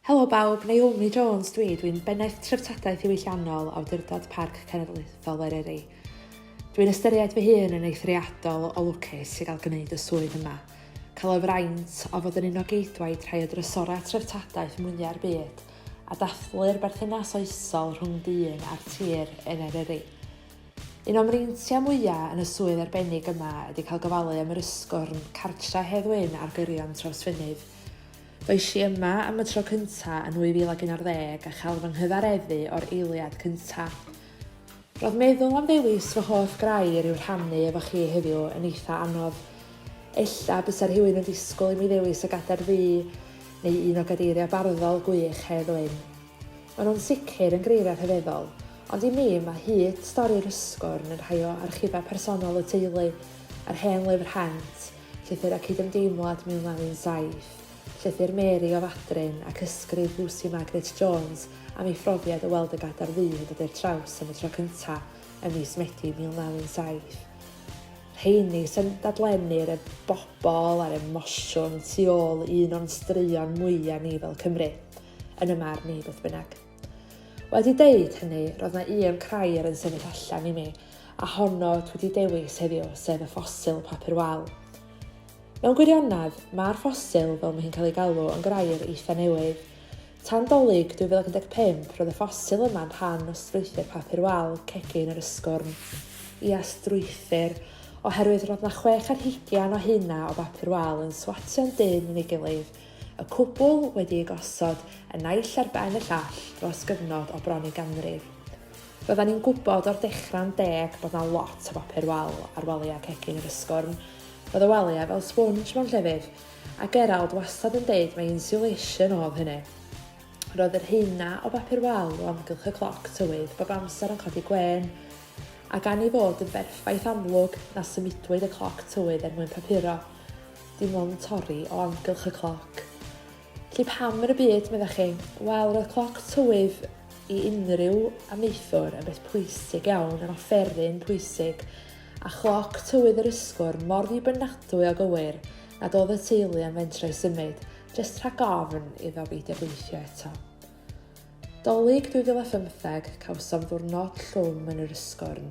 Helo bawb, Naomi Jones dwi'n bennaeth treftadaeth ddiwylliannol Awdurdod Parc Cenedlaethol Eryri. Dwi'n ystyried fy hun yn eithriadol o lwcus i gael gwneud y swydd yma, cael y fraint o fod yn un o geidwaid rhai o drysorau treftadaeth mwyaf byd a dathlu'r berthynas oesol rhwng dyn a'r tir yn Eryri. Un o'n mreintiau mwyaf yn y swydd arbennig yma ydy cael gofalu am yr ysgwrn cartra Hedd Wyn ar gyrion Trawsfynydd. Roes i yma am y tro cyntaf yn 2011 a chael fy nghyfareddu o'r eiliad cyntaf. Roedd meddwl am ddewis fy hoff grair i'w rhannu efo chi heddiw yn eitha anodd. Ella bysa'r rhywun yn disgwyl i mi ddewis y gadair ddu neu un o gadeiriau barddol gwych Hedd Wyn. Maen nhw'n sicr yn greiriau rhyfeddol, ond i mi mae hyd stori'r ysgwrn yn rhai o archifau personol y teulu a'r hen lyfr Hant, llythyr ac cydymdeimlad 1907. Llythyr Mary o Fadryn ac ysgrif Lucy Margaret Jones am ei phrofiad o weld y gadair ddu yn dod i'r traws am y tro cyntaf ym mis Medi 1907. Rheini sy'n dadlennu'r bobl a'r emosiwn tu ôl un o'n straeon mwyaf ni fel Cymru, yn y marn ni beth bynnag. Wedi deud hynny, roedd yna un crair yn sefyll allan i mi, a honno wedi dewis heddiw sef y ffosil papur wal. Mewn gwirionedd, mae'r ffosil, fel mae hi'n cael ei galw, yn grair eitha newydd. Tan Dolig 2015, roedd y ffosil yma'n rhan o strwythur papur wal cegin yr ysgwrn. Ia strwythur, oherwydd roedd yna 60 o hynna o bapur wal yn swatio'n dyn yn ei gilydd, y cwbl wedi ei gosod yn naill ar ben y llall dros gyfnod o bron i ganrif. Roeddan ni'n gwybod o'r dechrau'n deg bod yna lot o bapur wal ar waliau cegin yr ysgwrn. Roedd y waliau fel sponge mewn llefydd, a Gerald wastad yn deud mae insulation oedd hynny. Roedd yr hynna o bapur wal o amgylch y cloc tywydd bob amser yn codi gwen, a gan ei fod yn berffaith amlwg na symudwyd y cloc tywydd mwyn papuro, dim ond torri o amgylch y cloc. Lly pam yn y byd, meddach chi? Wel, roedd cloc tywydd i unrhyw amaethwr yn beth pwysig iawn, yn offeryn pwysig, a chloc tywydd yr ysgwrn mor ddibynadwy o gywir nad oedd y teulu am fentrau symud, jyst rhag ofn iddo beidio gweithio eto. Dolig 2015 cawsom ddiwrnod llwm yn yr ysgwrn.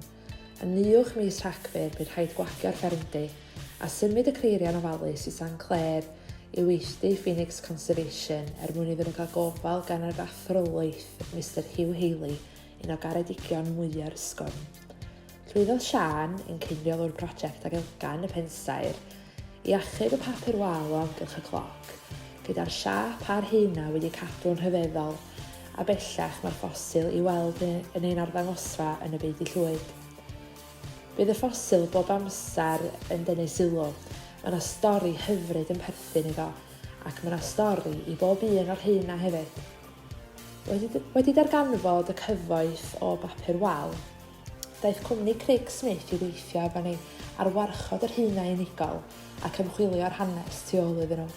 Yn niwch mis Rhagfyr bydd rhaid gwagio'r ffermdy a symud y creiriau'n ofalus i San Clair i weithdy Phoenix Conservation mwyn iddyn nhw cael gofal gan yr athrolaeth Mr Hugh Haley, un o garedigion mwyaf ysgwrn. Llwyddodd Sian yn cynryol o'r prosiect ag Elgan y Pensaer i achub y papur wal o amgylch y cloc, gyda'r siap a'r hynna wedi cadw'n rhyfeddol, a bellach mae'r ffosil i weld yn ein arddangosfa yn y byd i llwyd. Bydd y ffosil bob amser yn denu sylw, mae yna stori hyfryd yn perthyn iddo, ac mae yna stori i bob un o'r hynna hefyd. Wedi darganfod y cyfoeth o bapur wal, daeth cwmni Craig Smith i weithio efo ni ar warchod yr hynna unigol ac ymchwilio'r hanes tu ôl iddyn nhw.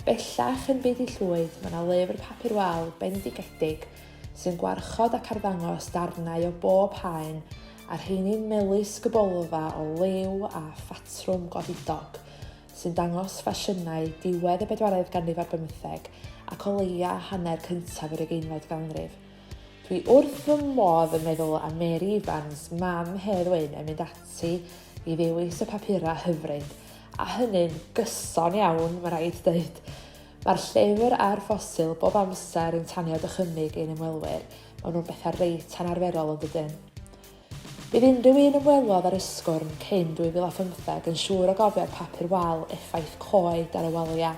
Bellach yn byd i llwyd, mae yna lyfr papur wal bendigedig sy'n gwarchod ac arddangos darnau o bob haen a'r rheini'n melys gybolfa o lew a ffatrwm godidog sy'n dangos ffasiynau diwedd y 14th ganrif ar 15 ac o leia hanner cyntaf yr 20th ganrif. Dwi wrth fy modd yn meddwl am Mary Evans, mam Hedd Wyn, yn mynd ati i ddewis y papurau hyfryd, a hynny'n gyson iawn, mae rhaid dweud. Mae'r llyfr a'r ffosil bob amser yn tanio dychymyg ein ymwelwyr, maen nhw'n bethau reit anarferol yn dydyn. Bydd unrhyw un ymwelodd ar ysgwrn cyn 2015 yn siŵr o gofio'r papur wal effaith coed ar y waliau.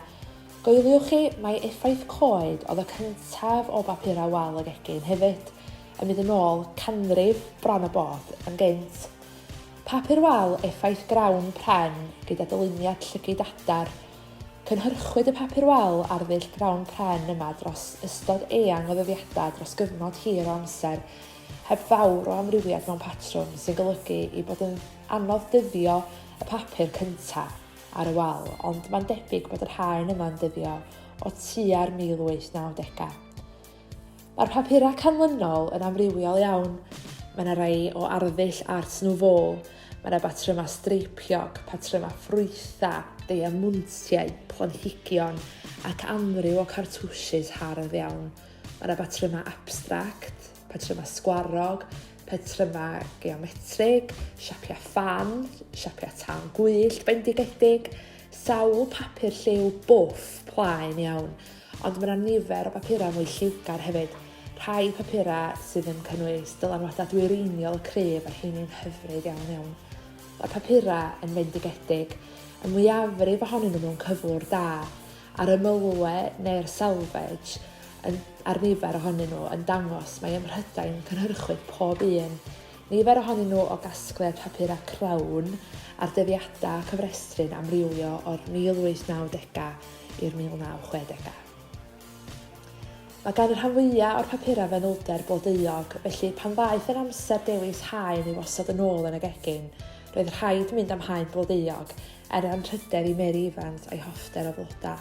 Goeliwch chi, mae effaith coed oedd y cyntaf o bapurau wal y gegin hefyd, yn mynd yn ôl canrif bron y bod yn gynt. Papur wal effaith grawn pren gyda dyluniad llygyd adar. Cynhyrchwyd y papur wal ar ddull grawn pren yma dros ystod eang o ddyddiadau dros gyfnod hir o amser, heb fawr o amrywiad mewn patrwm sy'n golygu i bod yn anodd dyddio y papur cyntaf ar y wal, ond mae'n debyg bod yr haen yma'n dyddio o tua'r 1890. Mae'r papurau canlynol yn amrywiol iawn. Mae yna rai o arddull Art Nouveau, mae yna batrymau streipiog, patrymau ffrwytha, diamantiau, planhigion ac amryw o cartwsys hardd iawn. Mae yna batrymau abstract, patrymau sgwarog, patrymau geometrig, siapiau ffan, siapiau tân gwyllt bendigedig, sawl papur lliw bwff plaen iawn, ond mae yna nifer o bapurau mwy lliwgar hefyd. Rhai papurau sydd yn cynnwys dylanwadau dwyreiniol y cryf a rheini'n hyfryd iawn. Mae papurau yn fendigedig, y mwyafrif ohonyn nhw mewn cyflwr da, a'r ymylwe neu'r salvage a'r nifer ohonyn nhw yn dangos mae ymrhydain cynhyrchwyr pob un. Nifer ohonyn nhw o gasgliad papurau crawn a'r dyddiadau cyfrestru'n amrywio o'r 1890au i'r 1960au. Mae gan y rhan fwyaf o'r papurau fanylder blodeuog, felly pan ddaeth yn amser dewis haen i wasod yn ôl yn y gegin, roedd rhaid mynd am haen blodeuog anrhydedd i Mary Evans a'i hoffter o flodau.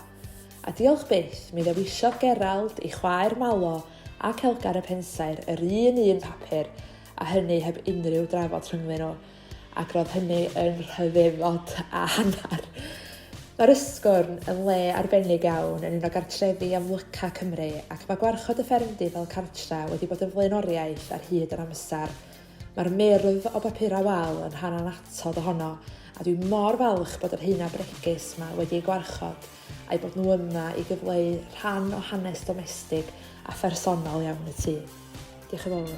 A diolch byth, mi ddewisiodd Gerald ei chwaer Malo ac Helgar y Pensaer yr un papur, a hynny heb unrhyw drafod rhyngddyn nhw, ac roedd hynny yn rhyfeddod a hanner. Mae'r ysgwrn yn le arbennig iawn yn un o gartrefi amlyca Cymru ac mae gwarchod y ffermdy fel cartra wedi bod yn flaenoriaeth ar hyd yr amser. Mae'r myrdd o bapurau wal yn rhan anatod ohono a dwi mor falch bod yr hynaf bregus yma wedi ei gwarchod a'i bod nhw yma i gyfleu rhan o hanes domestig a phersonol iawn y tŷ. Diolch yn fawr.